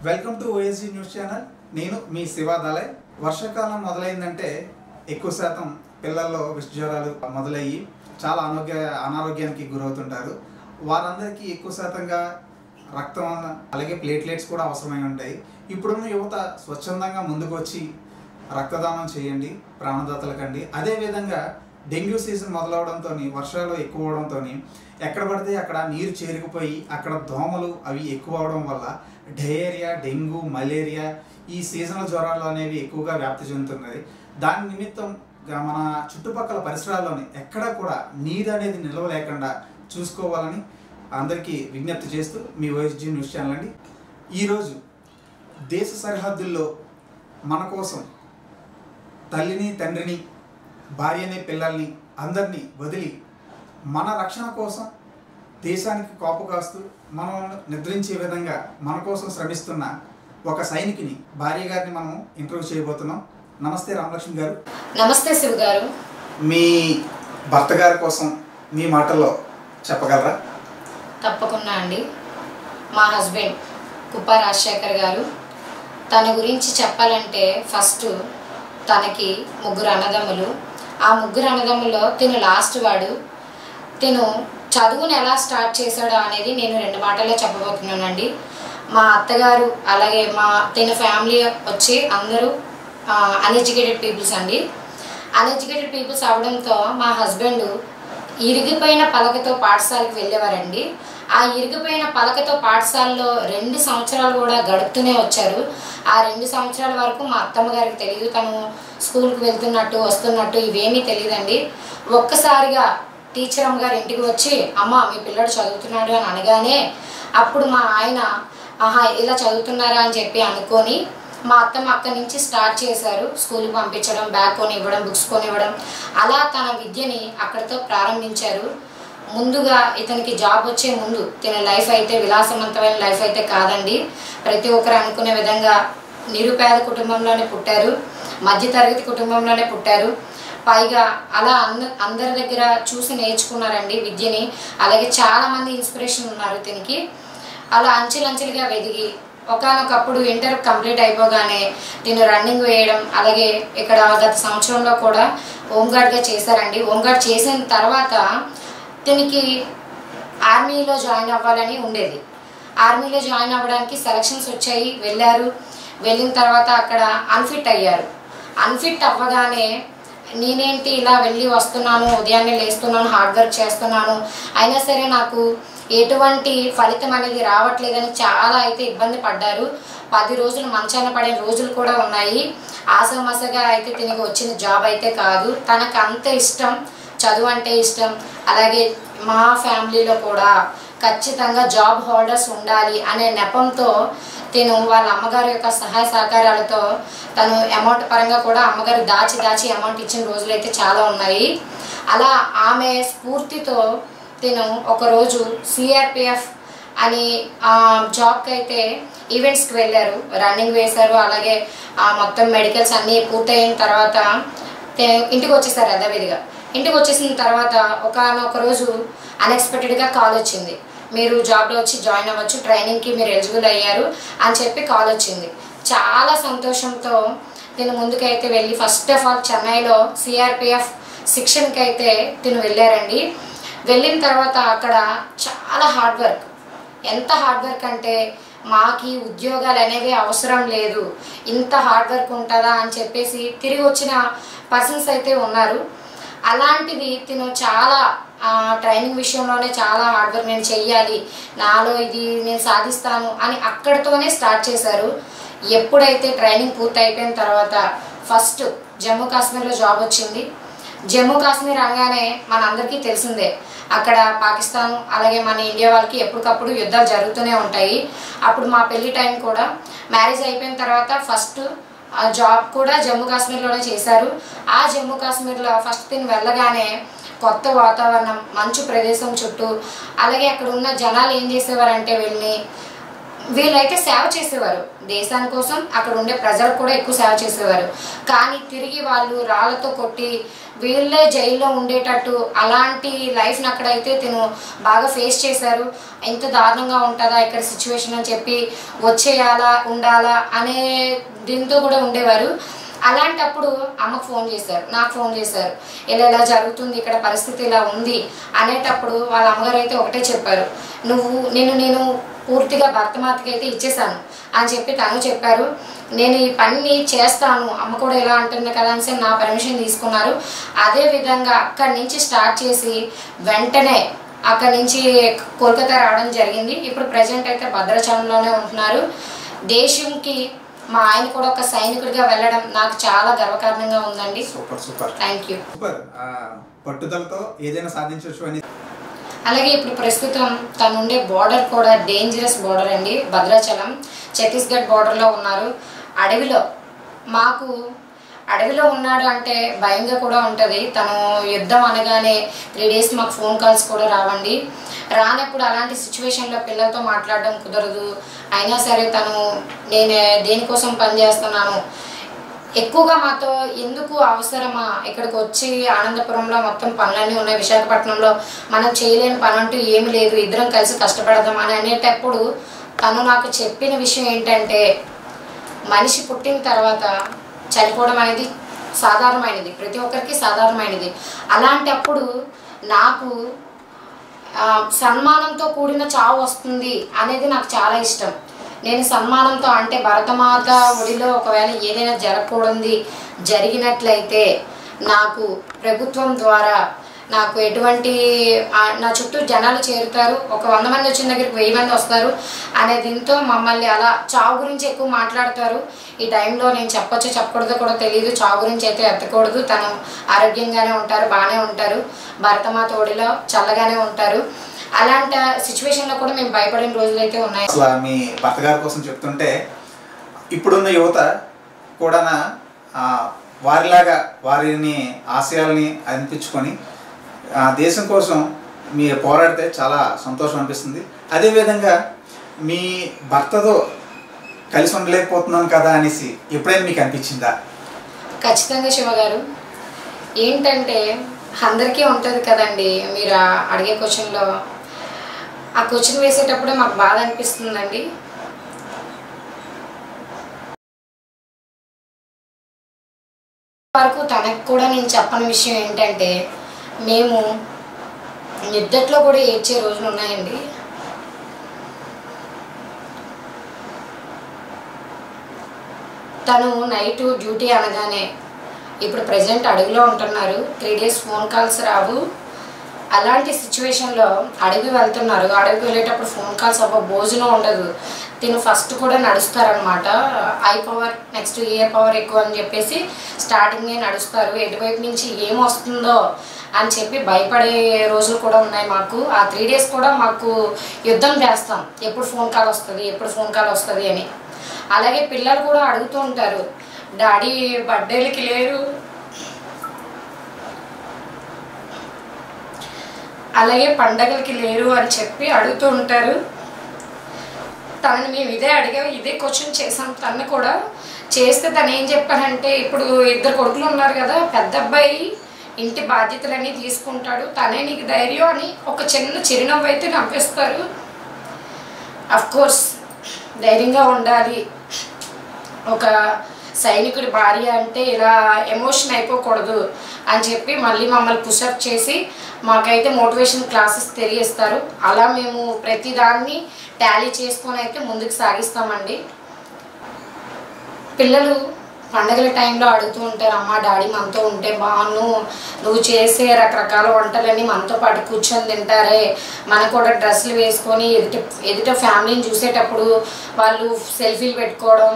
Welcome to OSG news channel. నేను మీ శివాదాలయ్. వర్షాకాలం మొదలైందంటే ఎక్కువ శాతం పిల్లల్లో విషజ్వరాలు మొదలయ్యి చాలా అనారోగ్యానికి గురవుతుంటారు. వారందరికీ ఎక్కువ శాతంగా రక్తం అలాగే ప్లేట్లెట్స్ కూడా అవసరమై ఉంటాయి. ఇప్పుడున్న యువత స్వచ్ఛందంగా ముందుకు వచ్చి రక్తదానం చేయండి, ప్రాణదాతలకండి. అదేవిధంగా డెంగ్యూ సీజన్ మొదలవడంతో, వర్షాలు ఎక్కువ అవడంతో ఎక్కడ పడితే అక్కడ నీరు చేరుకుపోయి అక్కడ దోమలు అవి ఎక్కువ అవడం వల్ల డయేరియా, డెంగ్యూ, మలేరియా ఈ సీజనల్ జ్వరాలు అనేవి ఎక్కువగా వ్యాప్తి చెందుతున్నది. దాని నిమిత్తం మన చుట్టుపక్కల పరిసరాల్లోని ఎక్కడా కూడా నీరు అనేది నిల్వ లేకుండా చూసుకోవాలని అందరికీ విజ్ఞప్తి చేస్తూ మీ ఓఎస్జీ న్యూస్ ఛానల్ అండి. ఈరోజు దేశ సరిహద్దుల్లో మన కోసం తల్లిని, తండ్రిని, భార్యని, పిల్లల్ని అందరినీ వదిలి మన రక్షణ కోసం దేశానికి కాపు కాస్తూ మనం నిద్రించే విధంగా మన కోసం శ్రమిస్తున్న ఒక సైనికుని భార్య గారిని మనం ఇంటర్వ్యూ చేయబోతున్నాం. నమస్తే రామలక్ష్మి గారు. నమస్తే శివ గారు. మీ భర్త గారి కోసం మీ మాటల్లో చెప్పగలరా? తప్పకుండా అండి. మా హస్బెండ్ కుప్ప రాజశేఖర్ గారు. తన గురించి చెప్పాలంటే ఫస్ట్ తనకి 3 అన్నదమ్ములు. ఆ 3 అన్నదమ్ముల్లో తిను లాస్ట్ వాడు. తిను చదువును ఎలా స్టార్ట్ చేశాడో అనేది నేను 2 మాటల్లో చెప్పబోతున్నానండి. మా అత్తగారు అలాగే తిన ఫ్యామిలీ వచ్చి అందరూ అన్ఎడ్యుకేటెడ్ పీపుల్స్ అండి. అన్ఎడ్యుకేటెడ్ పీపుల్స్ అవడంతో మా హస్బెండ్ ఇరిగిపోయిన పలకతో పాఠశాలకు వెళ్ళేవారండి. ఆ ఇరిగిపోయిన పలకతో పాఠశాలలో 2 సంవత్సరాలు కూడా గడుపుతూనే వచ్చారు. ఆ 2 సంవత్సరాల వరకు మా అత్తమ్మ గారికి తెలియదు తను స్కూల్కి వెళ్తున్నట్టు వస్తున్నట్టు ఇవేమీ తెలియదండి. ఒక్కసారిగా టీచర్ అమ్మగారు ఇంటికి వచ్చి అమ్మ మీ పిల్లడు చదువుతున్నాడు అని అనగానే అప్పుడు మా ఆయన ఆహా ఇలా చదువుతున్నారా అని చెప్పి అనుకొని మా అత్తమ్మ అక్కడి నుంచి స్టార్ట్ చేశారు. స్కూల్కి పంపించడం, బ్యాగ్ కొని ఇవ్వడం, బుక్స్ కొని ఇవ్వడం, అలా తన విద్యని అక్కడితో ప్రారంభించారు. ముందుగా ఇతనికి జాబ్ వచ్చే ముందు తన లైఫ్ అయితే విలాసవంతమైన లైఫ్ అయితే కాదండి. ప్రతి ఒక్కరు అనుకునే విధంగా నిరుపేద కుటుంబంలోనే పుట్టారు, మధ్యతరగతి కుటుంబంలోనే పుట్టారు. పైగా అలా అందరి దగ్గర చూసి నేర్చుకున్నారండి విద్యని. అలాగే చాలామంది ఇన్స్పిరేషన్ ఉన్నారు దీనికి. అలా అంచెలంచెలుగా వెదిగి ఒకనొకప్పుడు ఇంటర్ కంప్లీట్ అయిపోగానే నేను రన్నింగ్ వేయడం, అలాగే ఇక్కడ గత సంవత్సరంలో కూడా హోంగార్డ్గా చేశారండి. హోంగార్డ్ చేసిన తర్వాత దీనికి ఆర్మీలో జాయిన్ అవ్వాలని ఉండేది. ఆర్మీలో జాయిన్ అవ్వడానికి సెలక్షన్స్ వచ్చాయి, వెళ్ళారు. వెళ్ళిన తర్వాత అక్కడ అన్ఫిట్ అయ్యారు. అన్ఫిట్ అవ్వగానే నేనేంటి ఇలా వెళ్ళి వస్తున్నాను, ఉదయాన్నే లేస్తున్నాను, హార్డ్ వర్క్ చేస్తున్నాను, అయినా సరే నాకు ఎటువంటి ఫలితం అనేది రావట్లేదని చాలా అయితే ఇబ్బంది పడ్డారు. 10 రోజులు మంచాన పడిన రోజులు కూడా ఉన్నాయి. ఆసమసగా అయితే తిరిగి వచ్చిన జాబ్ అయితే కాదు. తనకు అంత ఇష్టం, చదువు అంటే ఇష్టం. అలాగే మా ఫ్యామిలీలో కూడా ఖచ్చితంగా జాబ్ హోల్డర్స్ ఉండాలి అనే నెపంతో తను వాళ్ళ అమ్మగారి యొక్క సహాయ సహకారాలతో తను అమౌంట్ పరంగా కూడా అమ్మగారు దాచి అమౌంట్ ఇచ్చిన రోజులు అయితే చాలా ఉన్నాయి. అలా ఆమె స్ఫూర్తితో తను ఒకరోజు సిఆర్పిఎఫ్ అని జాబ్కి అయితే ఈవెంట్స్కి వెళ్ళారు, రన్నింగ్ వేశారు. అలాగే మొత్తం మెడికల్స్ అన్నీ పూర్తయిన తర్వాత ఇంటికి వచ్చేసారు. యథావిధిగా ఇంటికి వచ్చేసిన తర్వాత ఒక రోజు అన్ఎక్స్పెక్టెడ్గా కాల్ వచ్చింది, మీరు జాబ్లో వచ్చి జాయిన్ అవ్వచ్చు, ట్రైనింగ్కి మీరు ఎలిజిబుల్ అయ్యారు అని చెప్పి కాల్ వచ్చింది. చాలా సంతోషంతో నేను ముందుకైతే వెళ్ళి ఫస్ట్ ఆఫ్ ఆల్ చెన్నైలో సిఆర్పిఎఫ్ శిక్షణకి అయితే తిను వెళ్ళారండి. వెళ్ళిన తర్వాత అక్కడ చాలా హార్డ్ వర్క్. ఎంత హార్డ్ వర్క్ అంటే మాకు ఉద్యోగాలు అనేవి అవసరం లేదు, ఇంత హార్డ్ వర్క్ ఉంటుందా అని చెప్పేసి తిరిగి వచ్చిన పర్సన్స్ అయితే ఉన్నారు. అలాంటిది తిను చాలా ట్రైనింగ్ విషయంలోనే చాలా హార్డ్ వర్క్, నేను చెయ్యాలి, నాలో ఇది నేను సాధిస్తాను అని అక్కడితోనే స్టార్ట్ చేశారు. ఎప్పుడైతే ట్రైనింగ్ పూర్తి అయిపోయిన తర్వాత ఫస్ట్ జమ్మూ కాశ్మీర్లో జాబ్ వచ్చింది. జమ్మూ కాశ్మీర్ అనగానే మనందరికీ తెలిసిందే, అక్కడ పాకిస్తాన్ అలాగే మన ఇండియా వాళ్ళకి ఎప్పటికప్పుడు యుద్ధాలు జరుగుతూనే ఉంటాయి. అప్పుడు మా పెళ్లి టైం కూడా మ్యారేజ్ అయిపోయిన తర్వాత ఫస్ట్ జాబ్ కూడా జమ్మూ కాశ్మీర్లోనే చేశారు. ఆ జమ్మూ కాశ్మీర్లో ఫస్ట్ తిని వెళ్ళగానే కొత్త వాతావరణం, మంచు ప్రదేశం చుట్టూ, అలాగే అక్కడ ఉన్న జనాలు ఏం చేసేవారంటే వెళ్ళి వీళ్ళైతే సేవ చేసేవారు దేశాని కోసం, అక్కడ ఉండే ప్రజలకు కూడా ఎక్కువ సేవ చేసేవారు. కానీ తిరిగి వాళ్ళు రాళ్ళతో కొట్టి వీళ్ళే జైల్లో ఉండేటట్టు అలాంటి లైఫ్ని అక్కడైతే తిను బాగా ఫేస్ చేశారు. ఎంత దారుణంగా ఉంటుందా ఇక్కడ సిచ్యువేషన్ అని చెప్పి వచ్చేయాలా ఉండాలా అనే దీంతో కూడా ఉండేవారు. అలాంటప్పుడు అమ్మకు ఫోన్ చేశారు, నాకు ఫోన్ చేశారు, ఇలా జరుగుతుంది, ఇక్కడ పరిస్థితి ఇలా ఉంది అనేటప్పుడు వాళ్ళ అమ్మగారు అయితే ఒకటే చెప్పారు, నేను పూర్తిగా భరతమాతకి అయితే ఇచ్చేసాను అని చెప్పి తను చెప్పారు. నేను ఈ పని చేస్తాను, అమ్మ కూడా ఇలా అంటుంది కదా అని నా పర్మిషన్ తీసుకున్నారు. అదేవిధంగా అక్కడి నుంచి స్టార్ట్ చేసి వెంటనే అక్కడి నుంచి కోల్కతా రావడం జరిగింది. ఇప్పుడు ప్రజెంట్ అయితే భద్రాచలంలోనే ఉంటున్నారు. దేశంకి మా ఆయన కూడా ఒక సైనికుడిగా వెళ్ళడం నాకు చాలా గర్వకారణంగా ఉందండి. Super super, thank you. Super. పట్టుదలతో ఏదైనా సాధించవచ్చు అని. అలాగే ఇప్పుడు ప్రస్తుతం తను ఉండే బార్డర్ కూడా డేంజరస్ బార్డర్ అండి. భద్రాచలం ఛత్తీస్గఢ్ బార్డర్లో ఉన్నారు. అడవిలో ఉన్నాడు అంటే భయంగా కూడా ఉంటుంది. తను యుద్ధం అనగానే 3 days మాకు ఫోన్ కాల్స్ కూడా రావండి. రానప్పుడు అలాంటి సిచ్యువేషన్లో పిల్లలతో మాట్లాడడం కుదరదు. అయినా సరే నేను దేనికోసం పనిచేస్తున్నాను, ఎక్కువగా మాతో ఎందుకు అవసరమా, ఇక్కడికి వచ్చి ఆనందపురంలో మొత్తం పనులన్నీ ఉన్నాయి, విశాఖపట్నంలో మనం చేయలేని పని అంటూ ఏమి లేదు, ఇద్దరం కలిసి కష్టపడదాం అని అనేటప్పుడు తను నాకు చెప్పిన విషయం ఏంటంటే, మనిషి పుట్టిన తర్వాత చనిపోవడం అనేది సాధారణమైనది, ప్రతి ఒక్కరికి సాధారణమైనది. అలాంటప్పుడు నాకు సన్మానంతో కూడిన చావు వస్తుంది అనేది నాకు చాలా ఇష్టం. నేను సన్మానంతో అంటే భరతమాత ఒడిలో ఒకవేళ ఏదైనా జరిగినట్లయితే నాకు ప్రభుత్వం ద్వారా నాకు ఎటువంటి నా చుట్టూ జనాలు చేరుతారు, ఒక 100 మంది వచ్చిన దగ్గరికి 1000 మంది వస్తారు అనే దీంతో మమ్మల్ని అలా చావు గురించి ఎక్కువ మాట్లాడతారు. ఈ టైంలో నేను చెప్పొచ్చు చెప్పకూడదో కూడా తెలియదు. చావు గురించి అయితే ఎత్తకూడదు. తను ఆరోగ్యంగానే ఉంటారు, బాగానే ఉంటారు, భరతమాత ఒడిలో చల్లగానే ఉంటారు. అలాంటి సిచ్యువేషన్లో కూడా మేము భయపడిన రోజులు అయితే ఉన్నాయి. అసలు మీ భర్త గారి కోసం చెప్తుంటే ఇప్పుడున్న యువత కూడా వారిలాగా వారిని ఆశయాల్ని అనిపించుకొని దేశం కోసం మీ పోరాడితే చాలా సంతోషం అనిపిస్తుంది. అదేవిధంగా మీ భర్తతో కలిసి ఉండలేకపోతున్నాను కదా అనేసి ఎప్పుడైనా మీకు అనిపించిందా? ఖచ్చితంగా శివ గారు. ఏంటంటే అందరికీ ఉంటుంది కదండి, మీరు అడిగే క్వశ్చన్లో ఆ క్వశ్చన్ వేసేటప్పుడే మాకు బాధ అనిపిస్తుందండి. వరకు తనకు కూడా నేను చెప్పని విషయం ఏంటంటే, మేము నిద్దట్లో కూడా ఏడ్చే రోజులు ఉన్నాయండి. తను నైట్ డ్యూటీ అనగానే ఇప్పుడు ప్రజెంట్ అడవిలో ఉంటున్నారు, 3 days ఫోన్ కాల్స్ రావు. అలాంటి సిచ్యువేషన్లో అడవి వెళ్తున్నారు. అడవికి వెళ్ళేటప్పుడు ఫోన్ కాల్స్ భోజనం ఉండదు. తిను ఫస్ట్ కూడా నడుస్తారనమాట. ఐ పవర్ నెక్స్ట్ ఏ పవర్ ఎక్కువ అని చెప్పేసి స్టార్టింగే నడుస్తారు. ఎటువైపు నుంచి ఏమొస్తుందో అని చెప్పి భయపడే రోజులు కూడా ఉన్నాయి మాకు. ఆ 3 days కూడా మాకు యుద్ధం చేస్తాం, ఎప్పుడు ఫోన్ కాల్ వస్తుంది అని. అలాగే పిల్లలు కూడా అడుగుతూ ఉంటారు, డాడీ బర్త్డేలకి లేరు, అలాగే పండగలకి లేరు అని చెప్పి అడుగుతూ ఉంటారు. తనని మేము ఇదే క్వశ్చన్ చేసాం. తను కూడా చేస్తే తను ఏం చెప్పానంటే, ఇప్పుడు 2 కొడుకులు ఉన్నారు కదా, పెద్ద అబ్బాయి ఇంటి బాధ్యతలన్నీ తీసుకుంటాడు, తనే నీకు ధైర్యం అని ఒక చిన్న చిరునవ్వు అయితే నవ్విస్తారు. అఫ్కోర్స్ ధైర్యంగా ఉండాలి. ఒక సైనికుడి భార్య అంటే ఇలా ఎమోషన్ అయిపోకూడదు అని చెప్పి మళ్ళీ మమ్మల్ని పుషప్ చేసి మాకైతే మోటివేషన్ క్లాసెస్ తెలియజేస్తారు. అలా మేము ప్రతిదాన్ని టాలీ చేసుకొని అయితే ముందుకు సాగిస్తామండి. పిల్లలు పండగల టైంలో అడుగుతూ ఉంటారు, అమ్మ డాడీ మనతో ఉంటే బాగుండు, నువ్వు చేసే రకరకాల వంటలన్నీ మనతో పాటు కూర్చొని తింటారే, మనకు కూడా డ్రెస్సులు వేసుకొని ఎదుట ఫ్యామిలీని చూసేటప్పుడు వాళ్ళు సెల్ఫీలు పెట్టుకోవడం,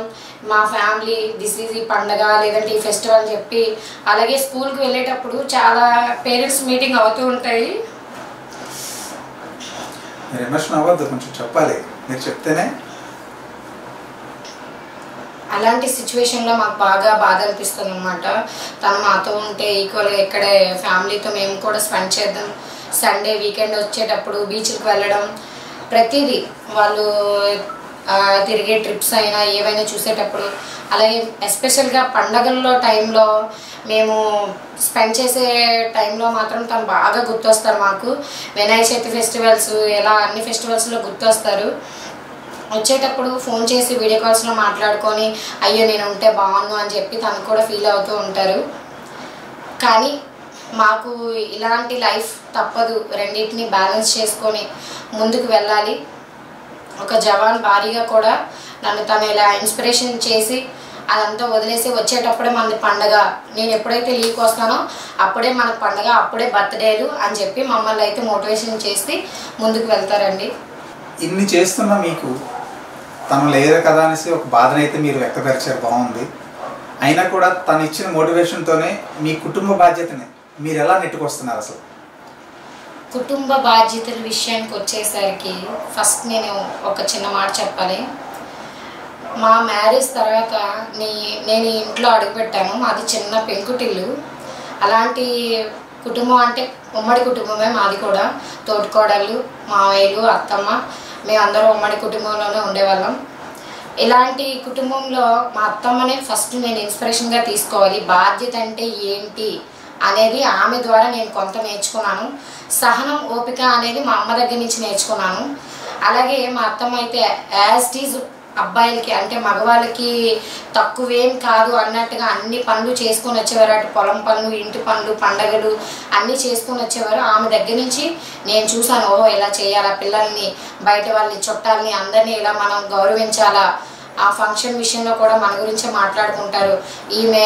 మా ఫ్యామిలీ దిస్ ఈజ్ ఈ పండగ లేదంటే ఈ ఫెస్టివల్ అని చెప్పి. అలాగే స్కూల్కి వెళ్ళేటప్పుడు చాలా పేరెంట్స్ మీటింగ్ అవుతూ ఉంటాయి. మీరు ఎమోషన్ అవ్వద్దు, కొంచెం చెప్పాలి, మీరు చెప్తేనే. అలాంటి సిచ్యువేషన్లో మాకు బాగా బాధ అనిపిస్తుంది అనమాట. తను మాతో ఉంటే ఈక్వల్గా ఇక్కడే ఫ్యామిలీతో మేము కూడా స్పెండ్ చేద్దాం. సండే వీకెండ్ వచ్చేటప్పుడు బీచ్కి వెళ్ళడం, ప్రతిదీ వాళ్ళు తిరిగే ట్రిప్స్ అయినా ఏవైనా చూసేటప్పుడు, అలాగే ఎస్పెషల్గా పండగల్లో టైంలో మేము స్పెండ్ చేసే టైంలో మాత్రం తను బాగా గుర్తొస్తారు మాకు. వినాయక చవితి ఫెస్టివల్స్ ఇలా అన్ని ఫెస్టివల్స్లో గుర్తొస్తారు. వచ్చేటప్పుడు ఫోన్ చేసి వీడియో కాల్స్లో మాట్లాడుకొని అయ్యో నేను ఉంటే బాగుండు అని చెప్పి తను కూడా ఫీల్ అవుతూ ఉంటారు. కానీ మాకు ఇలాంటి లైఫ్ తప్పదు, రెండింటిని బ్యాలెన్స్ చేసుకొని ముందుకు వెళ్ళాలి. ఒక జవాన్ భారీగా కూడా నన్ను తను ఇలా ఇన్స్పిరేషన్ చేసి అదంతా వదిలేసి వచ్చేటప్పుడే మనది పండగ, నేను ఎప్పుడైతే లీవ్కి వస్తానో అప్పుడే మనకు పండగ, అప్పుడే బర్త్డేలు అని చెప్పి మమ్మల్ని అయితే మోటివేషన్ చేసి ముందుకు వెళ్తారండి. ఇన్ని చేస్తున్నా మీకు తను లేదు కదా అనేసి ఒక బాధనైతే మీరు వ్యక్తపరిచారు, బాగుంది. అయినా కూడా తను ఇచ్చిన మోటివేషన్తోనే మీ కుటుంబ బాధ్యతని మీరు ఎలా నెట్టుకొస్తున్నారు అసలు? కుటుంబ బాధ్యతల విషయానికి వచ్చేసరికి ఫస్ట్ నేను ఒక చిన్న మాట చెప్పాలి. మా మ్యారేజ్ తర్వాత నేను ఇంట్లో అడుగుపెట్టాను. మాది చిన్న పెంకుటిల్లు. అలాంటి కుటుంబం అంటే ఉమ్మడి కుటుంబమే మాది కూడా. తోటికోడళ్ళు, మావయ్యలు, అత్తమ్మ, మేమందరం ఉమ్మడి కుటుంబంలోనే ఉండేవాళ్ళం. ఇలాంటి కుటుంబంలో మా అత్తమ్మనే ఫస్ట్ నేను ఇన్స్పిరేషన్గా తీసుకోవాలి. బాధ్యత అంటే ఏంటి అనేది ఆమె ద్వారా నేను కొంత నేర్చుకున్నాను. సహనం, ఓపిక అనేది మా అమ్మ దగ్గర నుంచి నేర్చుకున్నాను. అలాగే మా అత్తమ్మ అయితే యాజ్ ఇట్ ఈజ్ అబ్బాయిలకి అంటే మగవాళ్ళకి తక్కువేం కాదు అన్నట్టుగా అన్ని పనులు చేసుకొని వచ్చేవారు. అటు పొలం పనులు, ఇంటి పనులు, పండగలు అన్నీ చేసుకొని వచ్చేవారు. ఆమె దగ్గర నుంచి నేను చూసాను, ఓహో ఇలా చేయాలా, పిల్లల్ని, బయట వాళ్ళని, చుట్టాలని అందరినీ ఇలా మనం గౌరవించాలా. ఆ ఫంక్షన్ విషయంలో కూడా మన గురించే మాట్లాడుకుంటారు. ఈమె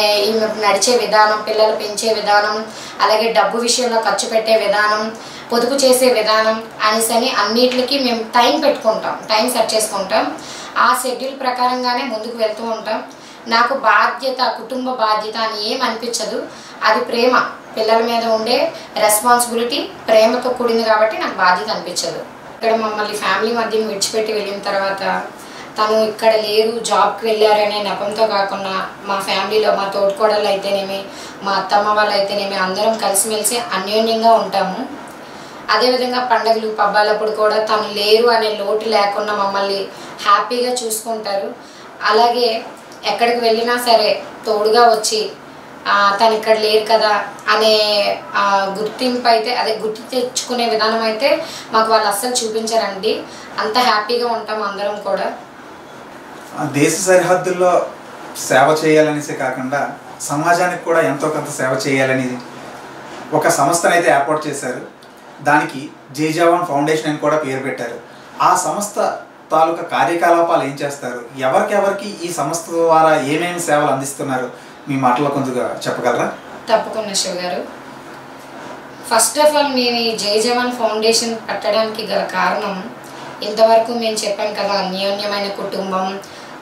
నడిచే విధానం, పిల్లలు పెంచే విధానం, అలాగే డబ్బు విషయంలో ఖర్చు పెట్టే విధానం, పొదుపు చేసే విధానం అనేసని అన్నిటికి మేము టైం పెట్టుకుంటాం, టైం సెట్ చేసుకుంటాం. ఆ షెడ్యూల్ ప్రకారంగానే ముందుకు వెళ్తూ ఉంటాం. నాకు బాధ్యత, కుటుంబ బాధ్యత అని ఏం అనిపించదు. అది ప్రేమ, పిల్లల మీద ఉండే రెస్పాన్సిబిలిటీ ప్రేమతో కూడింది కాబట్టి నాకు బాధ్యత అనిపించదు. ఇక్కడ మమ్మల్ని ఫ్యామిలీ మధ్యని విడిచిపెట్టి వెళ్ళిన తర్వాత తను ఇక్కడ లేరు, జాబ్కి వెళ్ళారనే నెపంతో కాకుండా మా ఫ్యామిలీలో మా తోటికోడళ్ళు అయితేనేమి, మా అత్తమ్మ వాళ్ళు అయితేనేమి అందరం కలిసిమెలిసి అన్యోన్యంగా ఉంటాము. అదేవిధంగా పండుగలు, పబ్బాలప్పుడు కూడా తను లేరు అనే లోటు లేకుండా మమ్మల్ని హ్యాపీగా చూసుకుంటారు. అలాగే ఎక్కడికి వెళ్ళినా సరే తోడుగా వచ్చి తను ఇక్కడ లేరు కదా అనే గుర్తింపు అయితే, అదే గుర్తు తెచ్చుకునే విధానం అయితే మాకు వాళ్ళు అస్సలు చూపించారండి. అంత హ్యాపీగా ఉంటాం అందరం కూడా. దేశ సరిహద్దుల్లో సేవ చేయాలనేసే కాకుండా సమాజానికి కూడా ఎంతో కొంత సేవ చేయాలని ఒక సంస్థను అయితే ఏర్పాటు చేశారు. దానికి జై జవాన్ ఫౌండేషన్ అని కూడా పేరు పెట్టారు. ఆ సంస్థ తాలూకా కార్యకలాపాలు ఏం చేస్తారు, ఎవరికెవరికి ఈ సంస్థ ద్వారా ఏమేమి సేవలు అందిస్తున్నారు, మీ మాటలో కొంచెంగా చెప్పగలరా? తప్పకుండా శివ గారు. ఫస్ట్ ఆఫ్ ఆల్ మేము ఈ జై జవాన్ ఫౌండేషన్ పెట్టడానికి గల కారణం, ఇంతవరకు మేము చెప్పాం కదా, అన్యోన్యమైన కుటుంబం,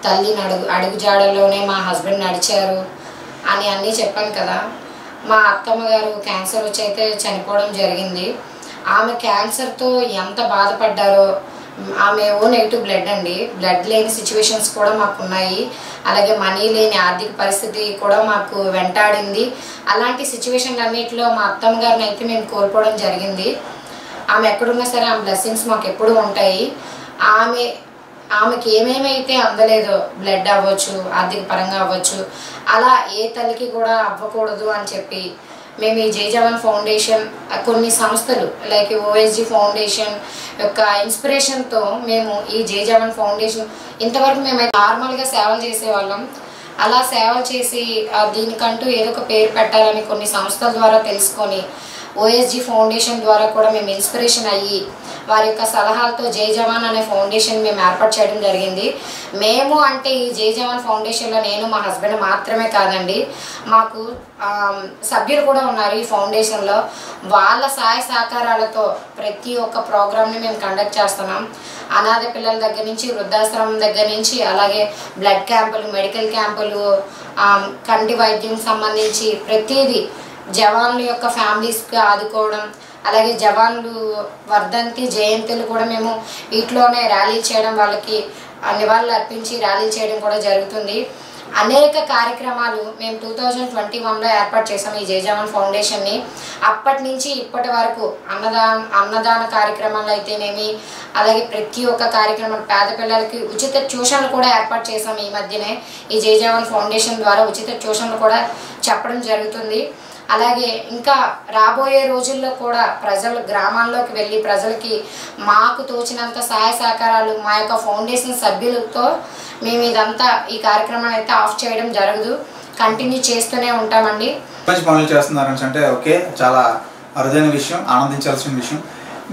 తల్లి అడుగుజాడల్లోనే మా హస్బెండ్ నడిచారు అని అన్నీ చెప్పాను కదా. మా అత్తమ్మ గారు క్యాన్సర్ వచ్చి అయితే చనిపోవడం జరిగింది. ఆమె క్యాన్సర్తో ఎంత బాధపడ్డారో, ఆమె ఓ నెగిటివ్ బ్లడ్ అండి, బ్లడ్ లేని సిచ్యువేషన్స్ కూడా మాకు ఉన్నాయి. అలాగే మనీ లేని ఆర్థిక పరిస్థితి కూడా మాకు వెంటాడింది. అలాంటి సిచ్యువేషన్ అన్నింటిలో మా అత్తమ్మ గారిని అయితే మేము కోల్పోవడం జరిగింది. ఆమె ఎక్కడున్నా సరే ఆమె బ్లెస్సింగ్స్ మాకు ఎప్పుడూ ఉంటాయి. ఆమెకి ఏమేమైతే అందలేదో, బ్లడ్ అవ్వచ్చు, ఆర్థిక పరంగా అవ్వచ్చు, అలా ఏ తల్లికి కూడా అవ్వకూడదు అని చెప్పి మేము ఈ జై జవాన్ ఫౌండేషన్, కొన్ని సంస్థలు లైక్ ఓఎస్జీ ఫౌండేషన్ యొక్క ఇన్స్పిరేషన్తో మేము ఈ జై జవాన్ ఫౌండేషన్, ఇంతవరకు మేమైతే నార్మల్గా సేవలు చేసేవాళ్ళం. అలా సేవలు చేసి దీనికంటూ ఏదో ఒక పేరు పెట్టాలని కొన్ని సంస్థల ద్వారా తెలుసుకొని ఓఎస్జీ ఫౌండేషన్ ద్వారా కూడా మేము ఇన్స్పిరేషన్ అయ్యి వారి యొక్క సలహాలతో జై జవాన్ అనే ఫౌండేషన్ మేము ఏర్పాటు చేయడం జరిగింది. మేము అంటే ఈ జై జవాన్ ఫౌండేషన్లో నేను, మా హస్బెండ్ మాత్రమే కాదండి, మాకు సభ్యులు కూడా ఉన్నారు ఈ ఫౌండేషన్లో. వాళ్ళ సహాయ సహకారాలతో ప్రతి ఒక్క ప్రోగ్రామ్ని మేము కండక్ట్ చేస్తున్నాం. అనాథ పిల్లల దగ్గర నుంచి, వృద్ధాశ్రమం దగ్గర నుంచి, అలాగే బ్లడ్ క్యాంపులు, మెడికల్ క్యాంపులు, కంటి వైద్యం సంబంధించి ప్రతిదీ, జవాన్ల యొక్క ఫ్యామిలీస్కి ఆదుకోవడం, అలాగే జవాన్లు వర్ధంతి, జయంతులు కూడా మేము వీటిలోనే ర్యాలీ చేయడం, వాళ్ళకి నివాళులు అర్పించి ర్యాలీ చేయడం కూడా జరుగుతుంది. అనేక కార్యక్రమాలు మేము 2021లో ఏర్పాటు చేసాము ఈ జయజవాన్ ఫౌండేషన్ని. అప్పటి నుంచి ఇప్పటి వరకు అన్నదాన కార్యక్రమాలు అయితేనేమి, అలాగే ప్రతి ఒక్క కార్యక్రమం పేద పిల్లలకి ఉచిత ట్యూషన్లు కూడా ఏర్పాటు చేసాము. ఈ మధ్యనే ఈ జయజవాన్ ఫౌండేషన్ ద్వారా ఉచిత ట్యూషన్లు కూడా చెప్పడం జరుగుతుంది. అలాగే ఇంకా రాబోయే రోజుల్లో కూడా ప్రజలు గ్రామాల్లోకి వెళ్ళి ప్రజలకి మాకు తోచినంత సహాయ సహకారాలు మా యొక్క ఫౌండేషన్ సభ్యులతో మేము ఇదంతా ఈ కార్యక్రమాన్ని అయితే ఆఫ్ చేయడం జరగదు, కంటిన్యూ చేస్తూనే ఉంటామండి. మంచి పనులు చేస్తున్నారని అంటే ఓకే, చాలా అరుదైన విషయం, ఆనందించాల్సిన విషయం.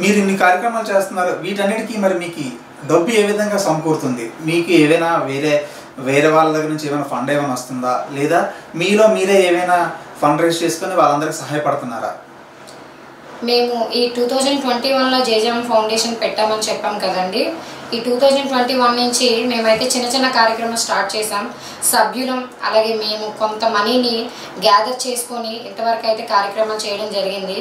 మీరు ఇన్ని కార్యక్రమాలు చేస్తున్నారు, వీటన్నిటికీ మరి మీకు డబ్బు ఏ విధంగా సమకూరుతుంది? మీకు ఏవైనా వేరే వాళ్ళ దగ్గర నుంచి ఏమైనా ఫండ్ ఏమైనా వస్తుందా, లేదా మీలో మీరే ఏమైనా ఫండ్ రైజ్ చేసుకొని వాళ్ళందరికీ సహాయపడుతున్నారా? మేము ఈ 2021లో జయజవాన్ ఫౌండేషన్ పెట్టామని చెప్పాం కదండి. ఈ 2021 నుంచి మేమైతే చిన్న చిన్న కార్యక్రమం స్టార్ట్ చేసాం. సభ్యులం అలాగే మేము కొంత మనీని గ్యాదర్ చేసుకొని ఇంతవరకు అయితే కార్యక్రమాలు చేయడం జరిగింది.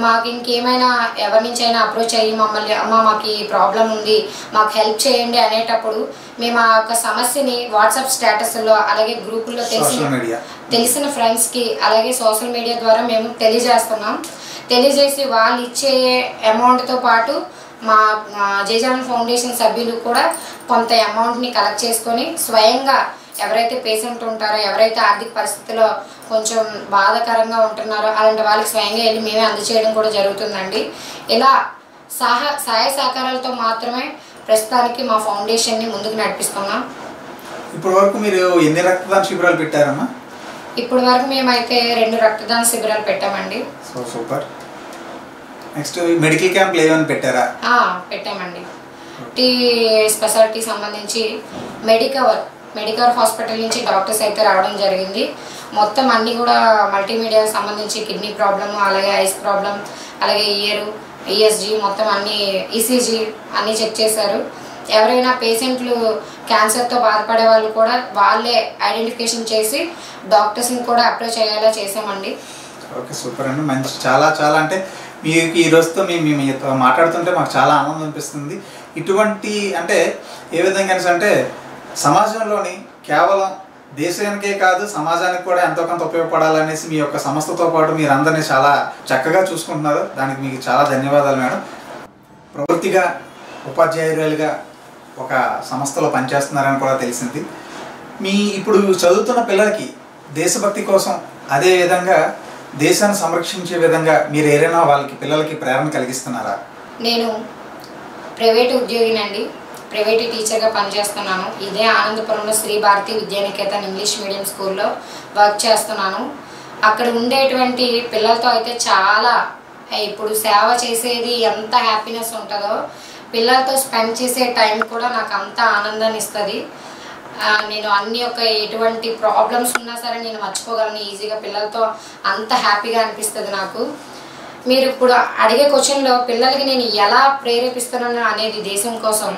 మాకు ఇంకేమైనా ఎవరి నుంచి అయినా అప్రోచ్ అయ్యి మమ్మల్ని అమ్మ మాకు ఈ ప్రాబ్లం ఉంది, మాకు హెల్ప్ చేయండి అనేటప్పుడు మేము ఆ యొక్క సమస్యని వాట్సాప్ స్టేటస్లో అలాగే గ్రూపుల్లో తెలిసిన ఫ్రెండ్స్కి అలాగే సోషల్ మీడియా ద్వారా మేము తెలియజేసి వాళ్ళు ఇచ్చే అమౌంట్తో పాటు మా జయజవాన్ ఫౌండేషన్ సభ్యులు కూడా కొంత అమౌంట్ని కలెక్ట్ చేసుకొని స్వయంగా ఎవరైతే పేషెంట్ ఉంటారో, ఎవరైతే ఆర్థిక పరిస్థితిలో కొంచెం బాధాకరంగా ఉంటున్నారో అలాంటి వాళ్ళకి స్వయంగా వెళ్ళి మేమే అందజేయడం కూడా జరుగుతుందండి. ఇలా సహాయ సహకారాలతో మాత్రమే ప్రస్తుతానికి మా ఫౌండేషన్ని ముందుకు నడిపిస్తున్నాం. ఇప్పటి వరకు మీరు ఎన్ని రక్తదాన శిబిరాలు పెట్టారమ్మా? ఇప్పటి వరకు మేమైతే 2 రక్తదాన శిబిరాలు పెట్టామండి. సూపర్. నెక్స్ట్ మెడికల్ క్యాంప్లు ఏమైనా పెట్టారా? పెట్టామండి. స్పెషాలిటీ సంబంధించి మెడికవర్ హాస్పిటల్ నుంచి డాక్టర్స్ అయితే రావడం జరిగింది. మొత్తం అన్నీ కూడా మల్టీమీడియా సంబంధించి కిడ్నీ ప్రాబ్లమ్, అలాగే ఐస్ ప్రాబ్లం, అలాగే ఈఎస్జీ మొత్తం అన్నీ ఈసీజీ అన్నీ చెక్ చేశారు. ఎవరైనా పేషెంట్లు క్యాన్సర్తో బాధపడే వాళ్ళు కూడా వాళ్ళే ఐడెంటిఫికేషన్ చేసి డాక్టర్స్ని కూడా అప్రోచ్ అయ్యేలా చేసామండి. ఓకే, సూపర్ అండి. మంచి చాలా అంటే మీకు ఈ రోజుతో మేము మాట్లాడుతుంటే మాకు చాలా ఆనందం అనిపిస్తుంది. ఇటువంటి అంటే ఏ విధంగా అంటే సమాజంలోని కేవలం దేశానికే కాదు సమాజానికి కూడా ఎంతో కొంత ఉపయోగపడాలనేసి మీ యొక్క సంస్థతో పాటు మీరు అందరినీ చాలా చక్కగా చూసుకుంటున్నారు. దానికి మీకు చాలా ధన్యవాదాలు మేడం. ప్రవృత్తిగా ఉపాధ్యాయురాలుగా ఒక సంస్థలో పనిచేస్తున్నారని కూడా తెలిసింది. ఇప్పుడు చదువుతున్న పిల్లలకి దేశభక్తి కోసం అదేవిధంగా దేశాన్ని సంరక్షించే విధంగా మీరు ఏదైనా వాళ్ళకి పిల్లలకి ప్రేరణ కలిగిస్తున్నారా? నేను ప్రైవేట్ ఉద్యోగినండి, ప్రైవేట్ టీచర్గా పనిచేస్తున్నాను. ఇదే ఆనందపురంలో శ్రీ భారతి విద్యానికేతన్ ఇంగ్లీష్ మీడియం స్కూల్లో వర్క్ చేస్తున్నాను. అక్కడ ఉండేటువంటి పిల్లలతో అయితే చాలా ఇప్పుడు సేవ చేసేది ఎంత హ్యాపీనెస్ ఉంటుందో, పిల్లలతో స్పెండ్ చేసే టైం కూడా నాకు అంత ఆనందాన్ని ఇస్తుంది. నేను అన్ని ఎటువంటి ప్రాబ్లమ్స్ ఉన్నా సరే నేను మర్చిపోగలను ఈజీగా, పిల్లలతో అంత హ్యాపీగా అనిపిస్తుంది నాకు. మీరు ఇప్పుడు అడిగే క్వశ్చన్లో పిల్లలకి నేను ఎలా ప్రేరేపిస్తున్నాను అనేది దేశం కోసం,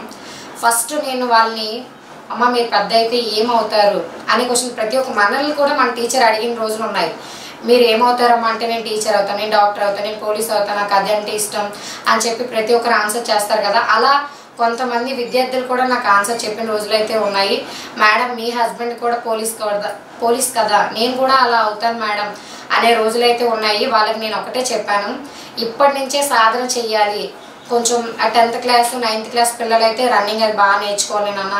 ఫస్ట్ నేను వాళ్ళని అమ్మ మీరు పెద్ద అయితే ఏమవుతారు అనే క్వశ్చన్ ప్రతి ఒక్క మనల్ని కూడా మన టీచర్ అడిగిన రోజులు ఉన్నాయి. మీరు ఏమవుతారమ్మా అంటే నేను టీచర్ అవుతాను, నేను డాక్టర్ అవుతాను, నేను పోలీస్ అవుతాను, నాకు అది అంటే ఇష్టం అని చెప్పి ప్రతి ఒక్కరు ఆన్సర్ చేస్తారు కదా. అలా కొంతమంది విద్యార్థులు కూడా నాకు ఆన్సర్ చెప్పిన రోజులు అయితే ఉన్నాయి. మేడం మీ హస్బెండ్ కూడా పోలీస్ కదా, నేను కూడా అలా అవుతాను మేడం అనే రోజులు అయితే ఉన్నాయి. వాళ్ళకి నేను ఒకటే చెప్పాను, ఇప్పటి నుంచే సాధన చెయ్యాలి. కొంచెం 10th క్లాస్ 9th క్లాస్ పిల్లలు అయితే రన్నింగ్ అది బాగా నేర్చుకోవాలి నాన్న,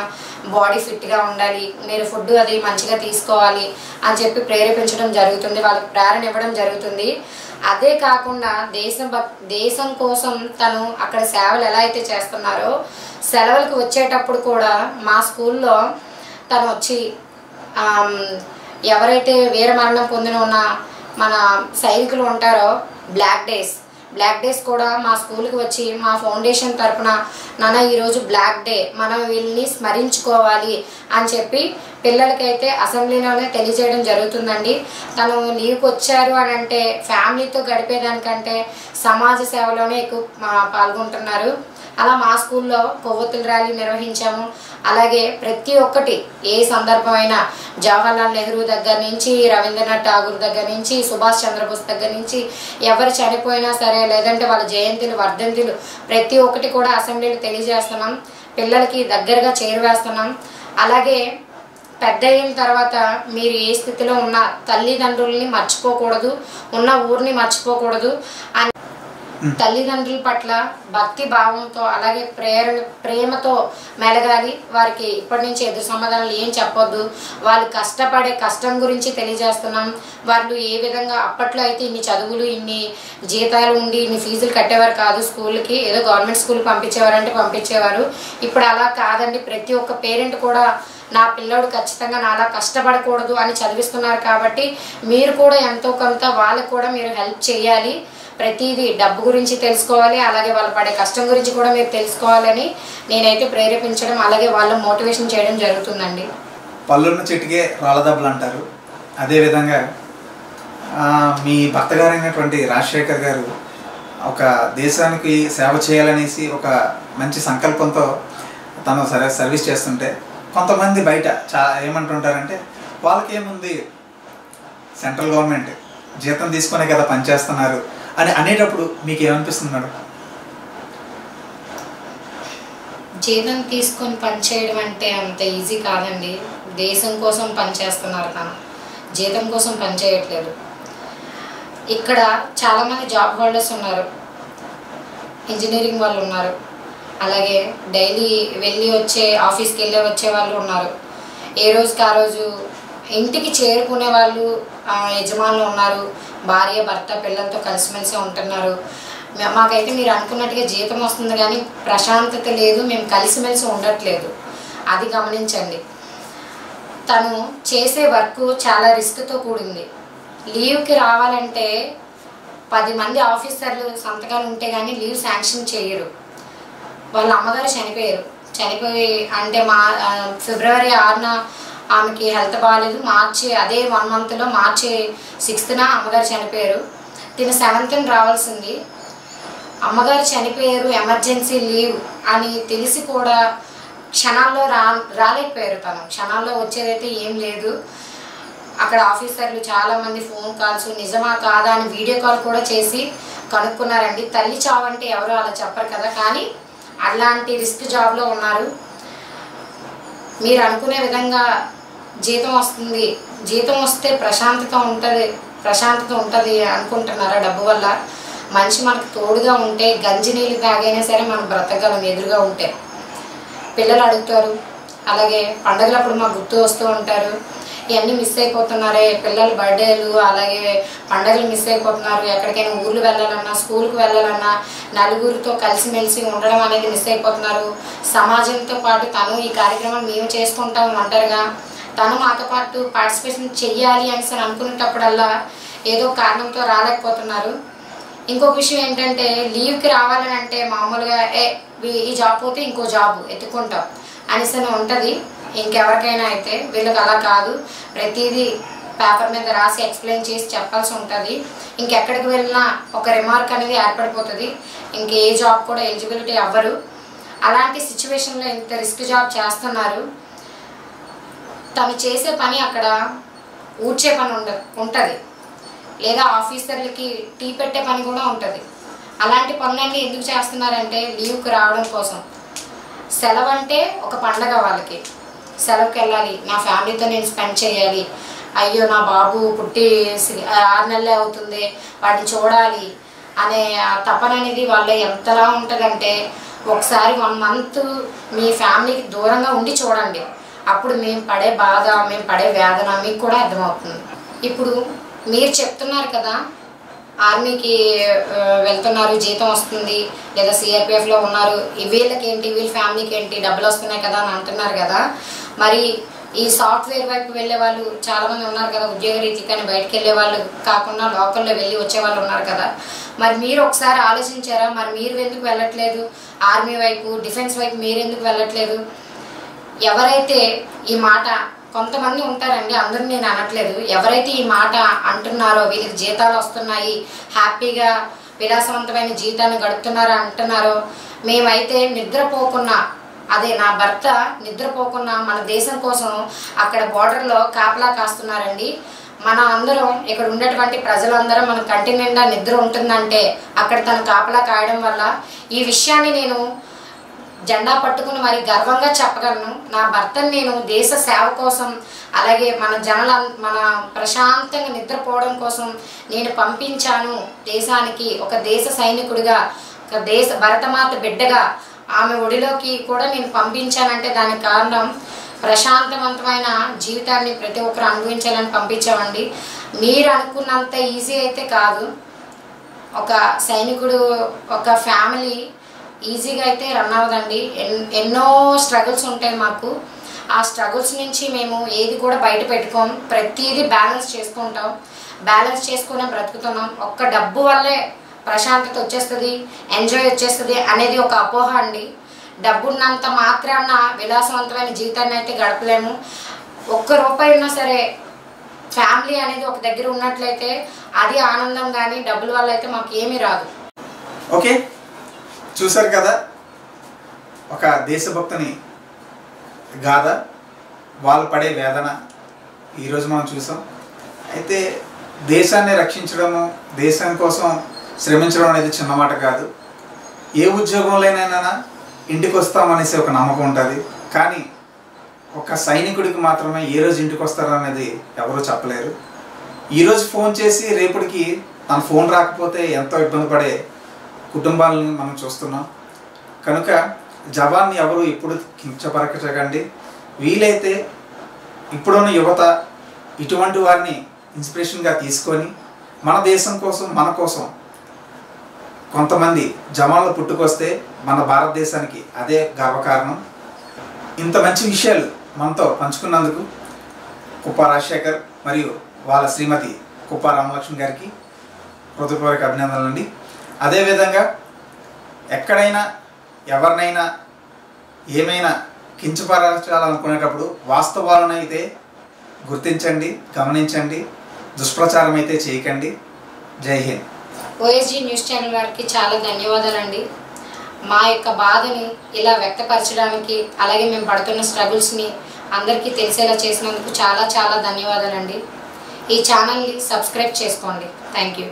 బాడీ ఫిట్గా ఉండాలి, మీరు ఫుడ్ అది మంచిగా తీసుకోవాలి అని చెప్పి ప్రేరేపించడం జరుగుతుంది, వాళ్ళకి ప్రేరణ ఇవ్వడం జరుగుతుంది. అదే కాకుండా దేశం కోసం తను అక్కడ సేవలు ఎలా అయితే చేస్తున్నారో, సెలవులకు వచ్చేటప్పుడు కూడా మా స్కూల్లో తను వచ్చి ఎవరైతే వీరమరణం పొందిన ఉన్న మన సైనికులు ఉంటారో బ్లాక్ డేస్ కూడా మా స్కూల్కి వచ్చి మా ఫౌండేషన్ తరఫున నాన్న ఈరోజు బ్లాక్ డే, మనం వీళ్ళని స్మరించుకోవాలి అని చెప్పి పిల్లలకైతే అసెంబ్లీలోనే తెలియజేయడం జరుగుతుందండి. తను లీవ్కి వచ్చారు అని అంటే ఫ్యామిలీతో గడిపేదానికంటే సమాజ సేవలోనే ఎక్కువ పాల్గొంటున్నారు. అలా మా స్కూల్లో కొవ్వొత్తుల ర్యాలీ నిర్వహించాము. అలాగే ప్రతి ఒక్కటి ఏ సందర్భమైనా జవహర్లాల్ నెహ్రూ దగ్గర నుంచి, రవీంద్రనాథ్ ఠాగూర్ దగ్గర నుంచి, సుభాష్ చంద్రబోస్ దగ్గర నుంచి ఎవరు చనిపోయినా సరే లేదంటే వాళ్ళ జయంతులు వర్ధంతులు ప్రతి ఒక్కటి కూడా అసెంబ్లీలో తెలియజేస్తున్నాం, పిల్లలకి దగ్గరగా చేరువేస్తున్నాం. అలాగే పెద్ద అయిన తర్వాత మీరు ఏ స్థితిలో ఉన్న తల్లిదండ్రుల్ని మర్చిపోకూడదు, ఉన్న ఊరిని మర్చిపోకూడదు అని తల్లిదండ్రుల పట్ల భక్తి భావంతో అలాగే ప్రేమతో మెలగాలి. వారికి ఇప్పటి నుంచి ఎదురు సమాధానాలు ఏం చెప్పొద్దు. వాళ్ళు కష్టపడే కష్టం గురించి తెలియజేస్తున్నాం. వాళ్ళు ఏ విధంగా అప్పట్లో అయితే ఇన్ని చదువులు ఇన్ని జీతాలు ఉండి ఇన్ని ఫీజులు కట్టేవారు కాదు. స్కూల్కి ఏదో గవర్నమెంట్ స్కూల్కి పంపించేవారంటే పంపించేవారు. ఇప్పుడు అలా కాదండి. ప్రతి ఒక్క పేరెంట్ కూడా నా పిల్లోడు ఖచ్చితంగా నాలా కష్టపడకూడదు అని చదివిస్తున్నారు. కాబట్టి మీరు కూడా ఎంతో కొంత వాళ్ళకు కూడా మీరు హెల్ప్ చేయాలి. ప్రతిదీ డబ్బు గురించి తెలుసుకోవాలి, అలాగే వాళ్ళు పడే కష్టం గురించి కూడా మీరు తెలుసుకోవాలని నేనైతే ప్రేరేపించడం అలాగే వాళ్ళ మోటివేషన్ చేయడం జరుగుతుందండి. పళ్ళున్న చెట్టుకే రాళ్ళదబ్బులు అంటారు. అదేవిధంగా మీ భర్త గారైనటువంటి రాజశేఖర్ గారు ఒక దేశానికి సేవ చేయాలనేసి ఒక మంచి సంకల్పంతో తను సర్వీస్ చేస్తుంటే కొంతమంది బయట ఏమంటుంటారంటే వాళ్ళకేముంది సెంట్రల్ గవర్నమెంట్ జీతం తీసుకునే కదా పనిచేస్తున్నారు అని అనేటప్పుడు మీకు ఏమనిపిస్తుంది మేడం? జీతం తీసుకొని పనిచేయడం అంటే అంత ఈజీ కాదండి. దేశం కోసం పనిచేస్తున్నారు, తను జీతం కోసం పనిచేయట్లేదు. ఇక్కడ చాలామంది జాబ్ హోల్డర్స్ ఉన్నారు, ఇంజనీరింగ్ వాళ్ళు ఉన్నారు, అలాగే డైలీ వెళ్ళి వచ్చే ఆఫీస్కి వెళ్ళి వచ్చే వాళ్ళు ఉన్నారు, ఏ రోజుకి ఆ రోజు ఇంటికి చేరుకునే వాళ్ళు యజమానులు ఉన్నారు, భార్య భర్త పిల్లలతో కలిసిమెలిసి ఉంటున్నారు. మాకైతే మీరు అనుకున్నట్టుగా జీతం వస్తుంది కానీ ప్రశాంతత లేదు, మేము కలిసిమెలిసి ఉండట్లేదు. అది గమనించండి. తను చేసే వర్క్ చాలా రిస్క్తో కూడింది. లీవ్కి రావాలంటే 10 మంది ఆఫీసర్లు సంతకాలు ఉంటే కానీ లీవ్ శాంక్షన్ చేయరు. వాళ్ళ అమ్మగారు చనిపోయి అంటే ఫిబ్రవరి 6న ఆమెకి హెల్త్ బాగాలేదు. అదే 1 మంత్లో మార్చి 6న అమ్మగారు చనిపోయారు. తిను 7th రావాల్సింది. అమ్మగారు చనిపోయారు, ఎమర్జెన్సీ లీవ్ అని తెలిసి కూడా క్షణాల్లో రాలేకపోయారు. తను క్షణాల్లో వచ్చేదైతే ఏం లేదు. అక్కడ ఆఫీసర్లు చాలామంది ఫోన్ కాల్స్ నిజమా కాదా అని వీడియో కాల్ కూడా చేసి కనుక్కున్నారండి. తల్లి చావంటే ఎవరు అలా చెప్పరు కదా, కానీ అలాంటి రిస్క్ జాబ్లో ఉన్నారు. మీరు అనుకునే విధంగా జీతం వస్తుంది, జీతం వస్తే ప్రశాంతత ఉంటుంది అనుకుంటున్నారా? డబ్బు వల్ల మనిషి మనకు తోడుగా ఉంటే గంజి నీళ్ళు తాగైనా సరే మనం బ్రతకగలం. ఎదురుగా ఉంటే పిల్లలు అడుగుతారు, అలాగే పండగలప్పుడు మాకు గుర్తు వస్తూ ఉంటారు. ఇవన్నీ మిస్ అయిపోతున్నారే, పిల్లల బర్త్డేలు అలాగే పండగలు మిస్ అయిపోతున్నారు. ఎక్కడికైనా ఊర్లు వెళ్ళాలన్నా స్కూల్కి వెళ్ళాలన్నా నలుగురితో కలిసిమెలిసి ఉండడం అనేది మిస్ అయిపోతున్నారు. సమాజంతో పాటు తను ఈ కార్యక్రమం మేము చేసుకుంటాం అంటారుగా, తను మాతో పాటు పార్టిసిపేషన్ చెయ్యాలి అని అనుకునేటప్పుడల్లా ఏదో కారణంతో రాలేకపోతున్నారు. ఇంకొక విషయం ఏంటంటే లీవ్కి రావాలని అంటే మామూలుగా ఈ జాబ్ పోతే ఇంకో జాబ్ ఎత్తుకుంటాం అనేసి ఉంటుంది. ఇంకెవరికైనా అయితే వీళ్ళకి అలా కాదు. ప్రతిదీ పేపర్ మీద రాసి ఎక్స్ప్లెయిన్ చేసి చెప్పాల్సి ఉంటుంది. ఇంకెక్కడికి వెళ్ళినా ఒక రిమార్క్ అనేది ఏర్పడిపోతుంది. ఇంకే జాబ్ కూడా ఎలిజిబిలిటీ అవ్వరు. అలాంటి సిచ్యువేషన్లో ఇంత రిస్క్ జాబ్ చేస్తున్నారు. తను చేసే పని అక్కడ ఊడ్చే పని ఉంటుంది, లేదా ఆఫీసర్లకి టీ పెట్టే పని కూడా ఉంటుంది. అలాంటి పనులన్నీ ఎందుకు చేస్తున్నారంటే లీవ్కి రావడం కోసం. సెలవు అంటే ఒక పండగ, వాళ్ళకి సెలవుకి వెళ్ళాలి, నా ఫ్యామిలీతో నేను స్పెండ్ చేయాలి, అయ్యో నా బాబు పుట్టి 6 నెలలే అవుతుంది వాటిని చూడాలి అనే తపన అనేది వాళ్ళ ఎంతలా ఉంటుందంటే ఒకసారి 1 మంత్ మీ ఫ్యామిలీకి దూరంగా ఉండి చూడండి. అప్పుడు మేము పడే బాధ, మేము పడే వేదన మీకు కూడా అర్థమవుతుంది. ఇప్పుడు మీరు చెప్తున్నారు కదా ఆర్మీకి వెళ్తున్నారు, జీతం వస్తుంది, లేదా సిఆర్పిఎఫ్లో ఉన్నారు, వీళ్ళకి ఏంటి, వీళ్ళ ఫ్యామిలీకి ఏంటి, డబ్బులు వస్తున్నాయి కదా అని అంటున్నారు కదా. మరి ఈ సాఫ్ట్వేర్ వైపు వెళ్ళే వాళ్ళు చాలామంది ఉన్నారు కదా, ఉద్యోగ రీతికని బయటకు వెళ్ళే వాళ్ళు కాకుండా లోకల్లో వెళ్ళి వచ్చే వాళ్ళు ఉన్నారు కదా. మరి మీరు ఒకసారి ఆలోచించారా? మరి మీరు ఎందుకు వెళ్ళట్లేదు ఆర్మీ వైపు, డిఫెన్స్ వైపు మీరు ఎందుకు వెళ్ళట్లేదు? ఎవరైతే ఈ మాట, కొంతమంది ఉంటారండి, అందరూ నేను అనట్లేదు, ఎవరైతే ఈ మాట అంటున్నారో వీళ్ళకి జీతాలు వస్తున్నాయి, హ్యాపీగా విలాసవంతమైన జీవితాన్ని గడుపుతున్నారో అంటున్నారో, మేమైతే నిద్రపోకున్నా, అదే నా భర్త నిద్రపోకున్నా మన దేశం కోసం అక్కడ బోర్డర్లో కాపలా కాస్తున్నారండి. మన అందరం ఇక్కడ ఉండేటువంటి ప్రజలందరం మన కంటి నిండా నిద్ర ఉంటుందంటే అక్కడ తను కాపలా కాయడం వల్ల. ఈ విషయాన్ని నేను జెండా పట్టుకుని మరి గర్వంగా చెప్పగలను, నా భర్తను నేను దేశ సేవ కోసం, అలాగే మన ప్రశాంతంగా నిద్రపోవడం కోసం నేను పంపించాను దేశానికి. ఒక దేశ సైనికుడిగా, ఒక దేశ భరతమాత బిడ్డగా ఆమె ఒడిలోకి కూడా నేను పంపించానంటే దానికి కారణం ప్రశాంతవంతమైన జీవితాన్ని ప్రతి ఒక్కరు అనుభవించాలని పంపించామండి. మీరు అనుకున్నంత ఈజీ అయితే కాదు. ఒక సైనికుడు, ఒక ఫ్యామిలీ ఈజీగా అయితే రన్ అవ్వదండి. ఎన్నో స్ట్రగుల్స్ ఉంటాయి మాకు. ఆ స్ట్రగుల్స్ నుంచి మేము ఏది కూడా బయట పెట్టుకోం, ప్రతిదీ బ్యాలెన్స్ చేసుకుంటాం. బ్యాలెన్స్ చేసుకునే బ్రతుకుతున్నాం. ఒక్క డబ్బు వల్లే ప్రశాంతత వచ్చేస్తుంది, ఎంజాయ్ వచ్చేస్తుంది అనేది ఒక అపోహ అండి. డబ్బున్నంత మాత్రాన విలాసవంతమైన జీవితాన్ని అయితే గడపలేము. ఒక్క రూపాయి ఉన్నా సరే ఫ్యామిలీ అనేది ఒక దగ్గర ఉన్నట్లయితే అది ఆనందం, కానీ డబ్బుల వల్ల అయితే మాకు ఏమీ రాదు. ఓకే, చూసారు కదా ఒక దేశభక్తుని గాథ, వాళ్ళు పడే వేదన ఈరోజు మనం చూసాం. అయితే దేశాన్ని రక్షించడము, దేశం కోసం శ్రమించడం అనేది చిన్నమాట కాదు. ఏ ఉద్యోగంలోనైనా ఇంటికి వస్తామనేసి ఒక నమ్మకం ఉంటుంది, కానీ ఒక సైనికుడికి మాత్రమే ఏ రోజు ఇంటికి వస్తారనేది ఎవరూ చెప్పలేరు. ఈరోజు ఫోన్ చేసి రేపటికి తన ఫోన్ రాకపోతే ఎంతో ఇబ్బంది పడే కుటుంబాలను మనం చూస్తున్నాం. కనుక జవాన్ని ఎవరు ఎప్పుడు కించపరచకండి. వీలైతే ఇప్పుడున్న యువత ఇటువంటి వారిని ఇన్స్పిరేషన్గా తీసుకొని మన దేశం కోసం, మన కోసం కొంతమంది జవాన్లు పుట్టుకొస్తే మన భారతదేశానికి అదే గర్వకారణం. ఇంత మంచి విషయాలు మనతో పంచుకున్నందుకు కుప్ప రాజశేఖర్ మరియు వాళ్ళ శ్రీమతి కుప్ప రామలక్ష్మి గారికి హృదయపూర్వక అభినందనలండి. అదేవిధంగా ఎక్కడైనా ఎవరినైనా ఏమైనా కించపరచాలనుకునేటప్పుడు వాస్తవాలను అయితే గుర్తించండి, గమనించండి, దుష్ప్రచారం అయితే చేయకండి. జై హింద్. ఓఎస్జీ న్యూస్ ఛానల్ వారికి చాలా ధన్యవాదాలండి. మా యొక్క బాధని ఇలా వ్యక్తపరచడానికి, అలాగే మేము పడుతున్న స్ట్రగుల్స్ని అందరికీ తెలిసేలా చేసినందుకు చాలా చాలా ధన్యవాదాలండి. ఈ ఛానల్ని సబ్స్క్రైబ్ చేసుకోండి. Thank you.